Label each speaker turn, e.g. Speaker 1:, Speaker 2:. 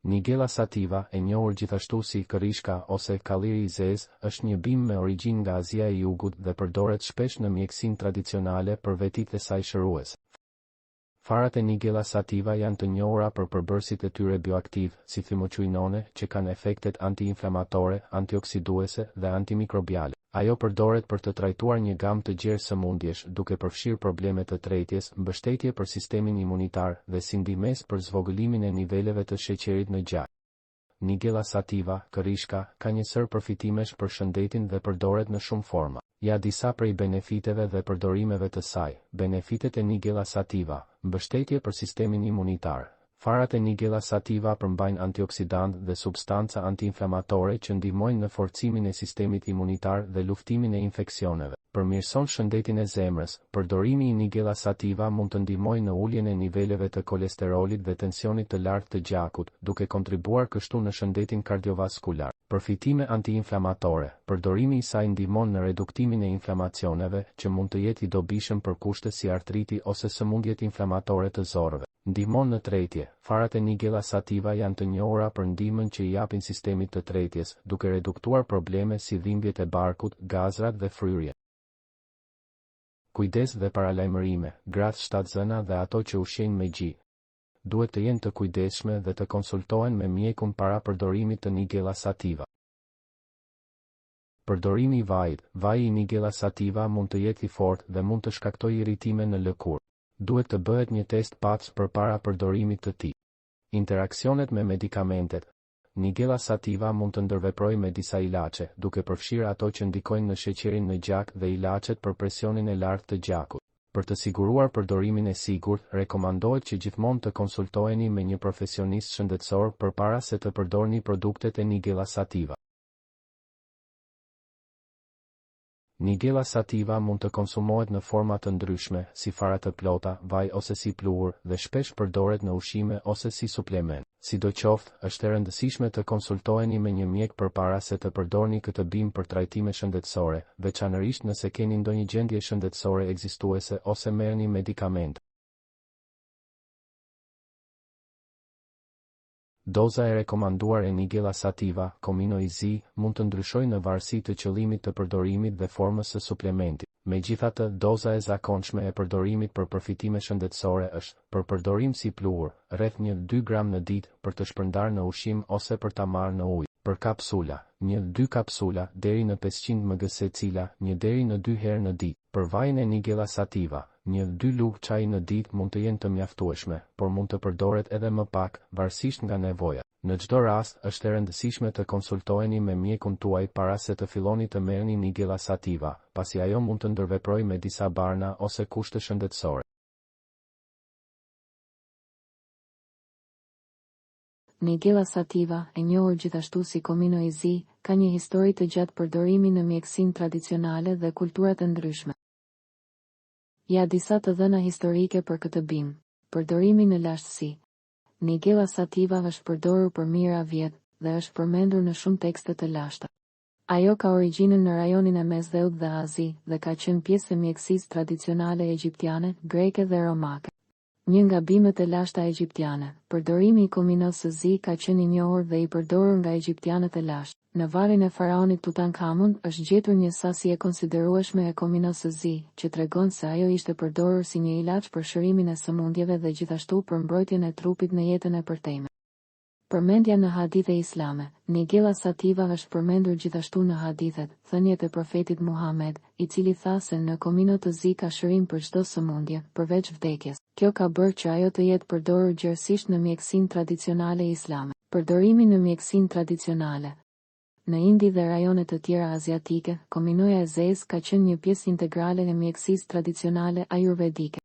Speaker 1: Nigella sativa, e njohur gjithashtu si kërishka ose kalliri i zezë, është një bim me origjinë nga Azia e Jugut dhe përdoret shpesh në mjekësinë tradicionale për vetitë e saj shëruese. Farat e Nigella sativa janë të njohura për përbërësit e tyre bioaktiv, si thymoquinone, që kanë efektet antiinflamatore, antioksiduese dhe antimikrobiale. Ajo përdoret për të trajtuar një gamë të gjerë sëmundjesh, duke përfshirë probleme të tretjes, mbështetje për sistemin imunitar dhe si ndihmës për zvogëlimin e niveleve të sheqerit në gjak. Nigella sativa, kërishka, ka një sër përfitimesh për shëndetin dhe përdoret në shumë forma. Ja disa prej benefiteve dhe përdorimeve të saj. Benefitet e Nigella sativa: mbështetje për sistemin imunitar. Farat e Nigella sativa përmbajnë antioksidant dhe substanca antiinflamatore që ndihmojnë në forcimin e sistemit imunitar dhe luftimin e infeksioneve. Përmirëson shëndetin e zemrës. Përdorimi i Nigella sativa mund të ndihmojë në uljen e niveleve të kolesterolit dhe tensionit të lartë të gjakut, duke kontribuar kështu në shëndetin kardiovaskular. Përfitime antiinflamatore. Përdorimi i saj ndihmon në reduktimin e inflamacioneve, që mund të jetë i dobishëm për kushte si artriti ose sëmundjet inflamatore të zorrëve. Ndihmon në tretje. Farat e Nigella sativa janë të njohura për ndihmën që i japin sistemit të tretjes, duke reduktuar probleme si dhimbjet e barkut, gazrat dhe fryrje. Kujdes dhe paralajmërime. Gratë shtatzëna dhe ato që ushqejnë me gji duhet të jenë të kujdesshme dhe të konsultohen me mjekun para përdorimit të Nigella sativa. Përdorimi i vajit. Vaji i Nigella sativa mund të jetë i fortë dhe mund të shkaktojë irritime në lëkurë. Duhet të bëhet një test PAPS përpara përdorimit të tij. Interaksionet me medikamentet. Nigella sativa mund të ndërveprojë me disa ilaçe, duke përfshirë ato që ndikojnë në sheqerin në gjak dhe ilaçet për presionin e lartë të gjakut. Për të siguruar përdorimin e sigurt, rekomandohet që gjithmonë të konsultoheni me një profesionist shëndetësor përpara se të përdorni produktet e Nigella sativa. Nigella sativa mund të konsumohet në forma të ndryshme, si fara të plota, vaj ose si pluhur, dhe shpesh përdoret në ushqime ose si suplement. Sidoqoftë, është e rëndësishme të konsultoheni me një mjek përpara se të përdorni këtë bim për trajtime shëndetësore, veçanërisht nëse keni ndonjë gjendje shëndetësore ekzistuese ose merrni medikamente. Doza e rekomanduar e Nigella sativa, Comino-IZ, mund të ndryshojë në varësi të qëllimit të përdorimit dhe formës së suplementit. Megjithatë, doza e zakonshme e përdorimit për përfitime shëndetësore është, për përdorim si pluhur, rreth 1-2 gram në ditë, për të shpërndarë në ushqim ose për ta marrë në ujë. Për kapsula, 1-2 kapsula deri në 500 mg secila, 1 deri në 2 herë në ditë. Për vajin e Nigella sativa, 1-2 lugë çaji në ditë mund të jenë të mjaftueshme, por mund të përdoret edhe më pak, varësisht nga nevoja. Në çdo rast, është e rëndësishme të konsultoheni me mjekun tuaj para se të filloni të merrni Nigella sativa, pasi ajo mund të ndërveprojë me disa barna ose kushte shëndetësore.
Speaker 2: Nigella sativa, e njohur gjithashtu si Comino-IZ, ka një histori të gjatë përdorimi në mjekësinë tradicionale dhe kultura të ndryshme. Ja disa të dhëna historike për këtë bim. Përdorimi në lashtësi. Nigella sativa është përdorur për mijëra vjet dhe është përmendur në shumë tekste të lashta. Ajo ka origjinën në rajonin e Mesdheut dhe Azi dhe ka qenë pjesë e mjekësisë tradicionale egjiptiane, greke dhe romake. Një nga bimet e lashta egjiptiane, përdorimi i Comino-IZ ka qenë i njohur dhe i përdorur nga egjiptianët e lashtë. Në valin e faraonit Tutankhamun është gjetur një sasi e konsiderueshme e Comino-IZ, që tregon se ajo ishte përdorur si një ilaç për shërimin e sëmundjeve dhe gjithashtu për mbrojtjen e trupit në jetën e përtejme. Përmendja në hadithe islame. Nigella sativa është përmendur gjithashtu në hadithet, thënjet e profetit Muhammed, i cili tha se në Comino-IZ ka shërim për çdo sëmundje, përveç vdekjes. Kjo ka bërë që ajo të jetë përdorur gjerësisht në mjekësinë tradicionale islame. Përdorimi në mjekësinë tradicionale. Në Indi dhe rajone të tjera aziatike, Comino-IZ ka qenë një pjesë integrale e mjekësisë tradicionale ajurvedike.